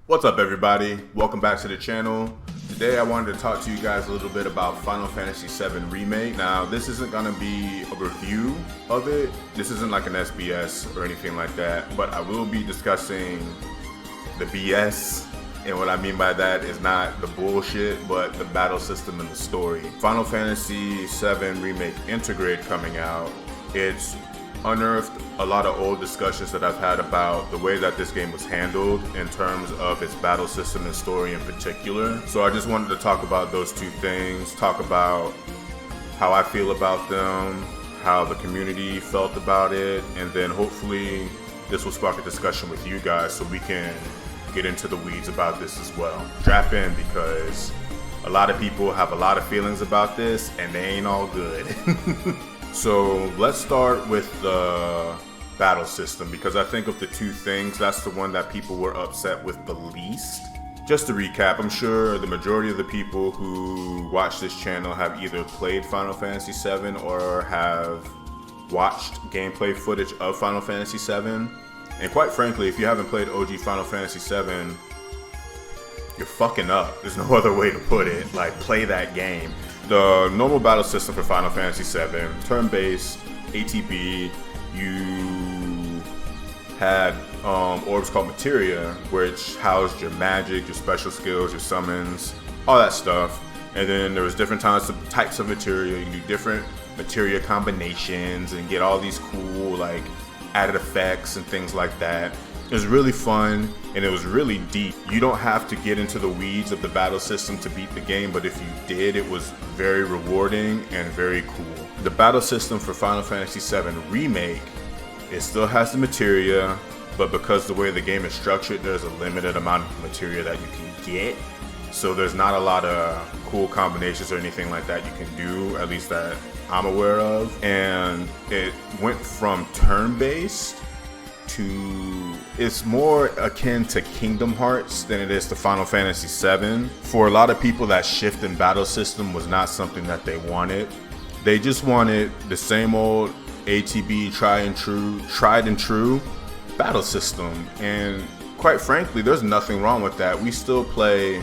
What's up, everybody? Welcome back to the channel. Today I wanted to talk to you guys a little bit about Final Fantasy VII Remake. Now, this isn't gonna be a review of it. This isn't like an SBS or anything like that, but I will be discussing the BS. And what I mean by that is not the bullshit, but the battle system and the story. Final Fantasy VII Remake Intragrade coming out. It's unearthed a lot of old discussions that I've had about the way that this game was handled in terms of its battle system and story in particular. So I just wanted to talk about those two things, talk about how I feel about them, how the community felt about it, and then hopefully this will spark a discussion with you guys so we can get into the weeds about this as well. Strap in, because a lot of people have a lot of feelings about this and they ain't all good. So let's start with the battle system, because I think of the two things, that's the one that people were upset with the least. Just to recap, I'm sure the majority of the people who watch this channel have either played Final Fantasy VII or have watched gameplay footage of Final Fantasy VII. And quite frankly, if you haven't played OG Final Fantasy VII, you're fucking up. There's no other way to put it. Like, play that game. The normal battle system for Final Fantasy VII, turn-based, ATB, you had orbs called materia, which housed your magic, your special skills, your summons, all that stuff. And then there was different types of materia. You can do different materia combinations and get all these cool, like, added effects and things like that. It was really fun and it was really deep. You don't have to get into the weeds of the battle system to beat the game, but if you did, it was very rewarding and very cool. The battle system for Final Fantasy VII Remake, it still has the materia, but because the way the game is structured, there's a limited amount of materia that you can get. So there's not a lot of cool combinations or anything like that you can do, at least that I'm aware of. And it went from turn-based to, it's more akin to Kingdom Hearts than it is to Final Fantasy VII. For a lot of people, that shift in battle system was not something that they wanted. They just wanted the same old ATB tried and true battle system. And quite frankly, there's nothing wrong with that. We still play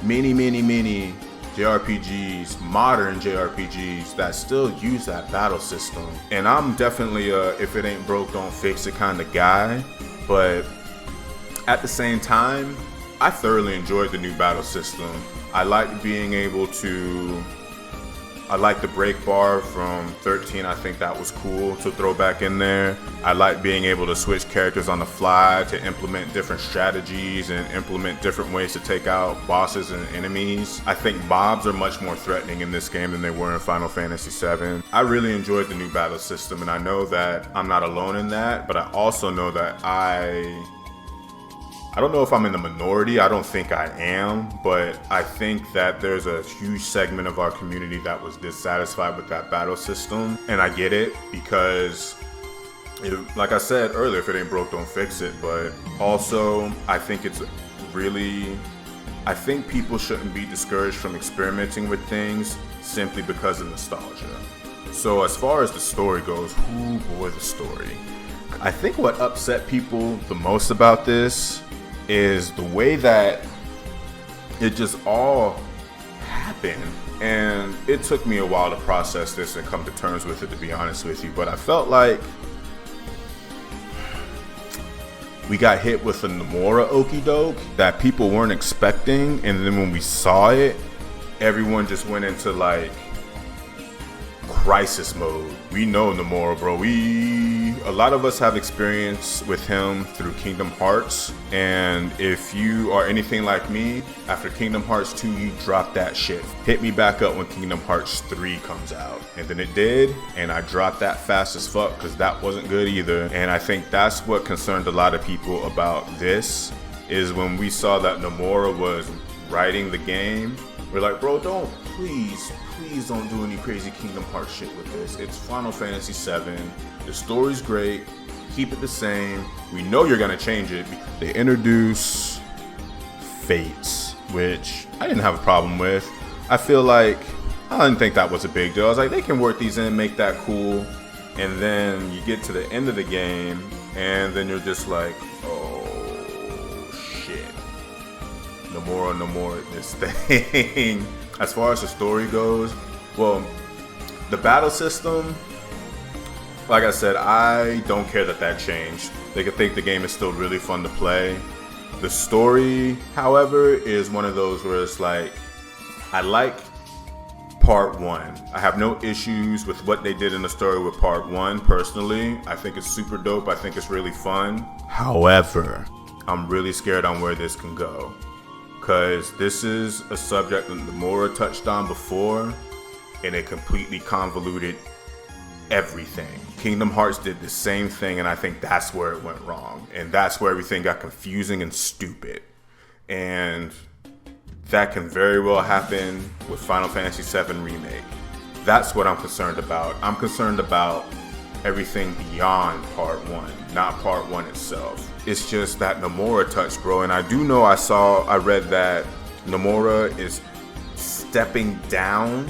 many JRPGs, modern JRPGs, that still use that battle system. And I'm definitely a if it ain't broke, don't fix it kind of guy. But at the same time, I thoroughly enjoyed the new battle system. I liked being able to, I like the break bar from 13. I think that was cool to throw back in there. I like being able to switch characters on the fly to implement different strategies and implement different ways to take out bosses and enemies. I think mobs are much more threatening in this game than they were in Final Fantasy VII. I really enjoyed the new battle system, and I know that I'm not alone in that, but I also know that I don't know if I'm in the minority, I don't think I am, but I think that there's a huge segment of our community that was dissatisfied with that battle system. And I get it, because like I said earlier, if it ain't broke, don't fix it. But also, I think I think people shouldn't be discouraged from experimenting with things simply because of nostalgia. So as far as the story goes, ooh boy, the story. I think what upset people the most about this is the way that it just all happened. And it took me a while to process this and come to terms with it, to be honest with you. But I felt like we got hit with a Nomura okie doke that people weren't expecting. And then when we saw it, everyone just went into like crisis mode. We know Nomura, bro. A lot of us have experience with him through Kingdom Hearts, and if you are anything like me, after Kingdom Hearts 2, you drop that shit. Hit me back up when Kingdom Hearts 3 comes out. And then it did, and I dropped that fast as fuck, because that wasn't good either. And I think that's what concerned a lot of people about this, is when we saw that Nomura was writing the game, we're like, bro, please don't do any crazy Kingdom Hearts shit with this. It's Final Fantasy VII. The story's great. Keep it the same. We know you're gonna change it. They introduce fates, which I didn't have a problem with. I feel like I didn't think that was a big deal. I was like, they can work these in, make that cool. And then you get to the end of the game, and then you're just like, oh shit. Nomura this thing. As far as the story goes, well, the battle system, like I said, I don't care that changed. They could think the game is still really fun to play. The story, however, is one of those where it's like, I like part 1. I have no issues with what they did in the story with part 1 personally. I think it's super dope. I think it's really fun. However, I'm really scared on where this can go, because this is a subject that Nomura touched on before, and it completely convoluted everything. Kingdom Hearts did the same thing, and I think that's where it went wrong, and that's where everything got confusing and stupid. And that can very well happen with Final Fantasy VII Remake. That's what I'm concerned about. I'm concerned about everything beyond part 1, not part 1 itself. It's just that Nomura touch, bro. And I do know I read that Nomura is stepping down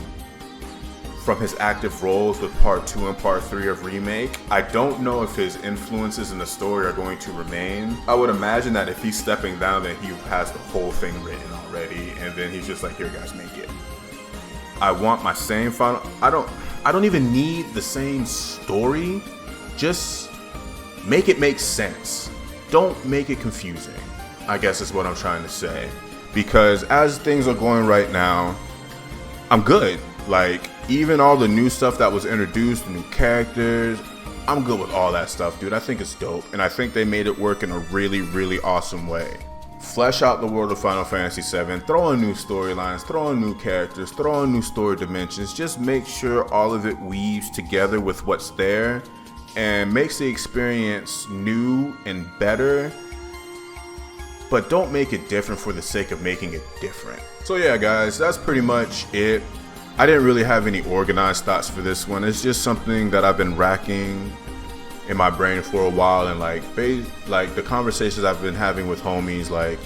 from his active roles with part 2 and part 3 of Remake. I don't know if his influences in the story are going to remain. I would imagine that if he's stepping down, then he has the whole thing written already, and then he's just like, here guys, make it. I want my same final, I don't even need the same story. Just make it make sense. Don't make it confusing, I guess is what I'm trying to say. Because as things are going right now, I'm good. Like, even all the new stuff that was introduced, new characters, I'm good with all that stuff, dude. I think it's dope, and I think they made it work in a really, really awesome way. Flesh out the world of Final Fantasy VII, throw in new storylines, throw in new characters, throw in new story dimensions. Just make sure all of it weaves together with what's there and makes the experience new and better, but don't make it different for the sake of making it different. So yeah, guys, that's pretty much it. I didn't really have any organized thoughts for this one. It's just something that I've been racking in my brain for a while, and like the conversations I've been having with homies, like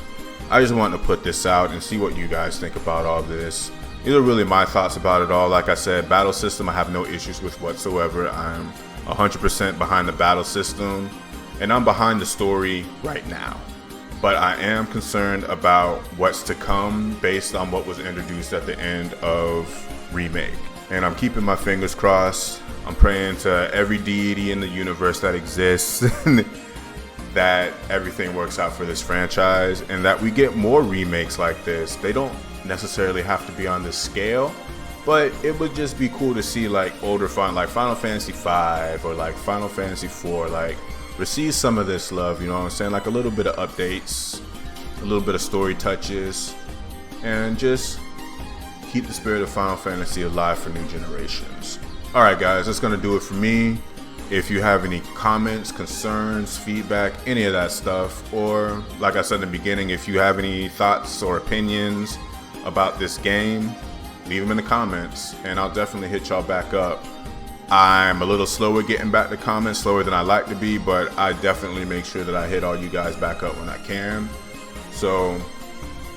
I just wanted to put this out and see what you guys think about all this. These are really my thoughts about it all. Like I said, battle system I have no issues with whatsoever. I'm 100% behind the battle system, and I'm behind the story right now. But I am concerned about what's to come based on what was introduced at the end of Remake. And I'm keeping my fingers crossed. I'm praying to every deity in the universe that exists that everything works out for this franchise and that we get more remakes like this. They don't necessarily have to be on this scale, but it would just be cool to see like older like Final Fantasy V or like Final Fantasy IV, like receive some of this love, you know what I'm saying? Like a little bit of updates, a little bit of story touches, and just keep the spirit of Final Fantasy alive for new generations. Alright guys, that's gonna do it for me. If you have any comments, concerns, feedback, any of that stuff, or like I said in the beginning, if you have any thoughts or opinions about this game, leave them in the comments and I'll definitely hit y'all back up. I'm a little slower getting back to comments, slower than I like to be, but I definitely make sure that I hit all you guys back up when I can. So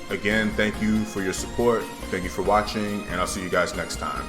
again, thank you for your support, thank you for watching, and I'll see you guys next time.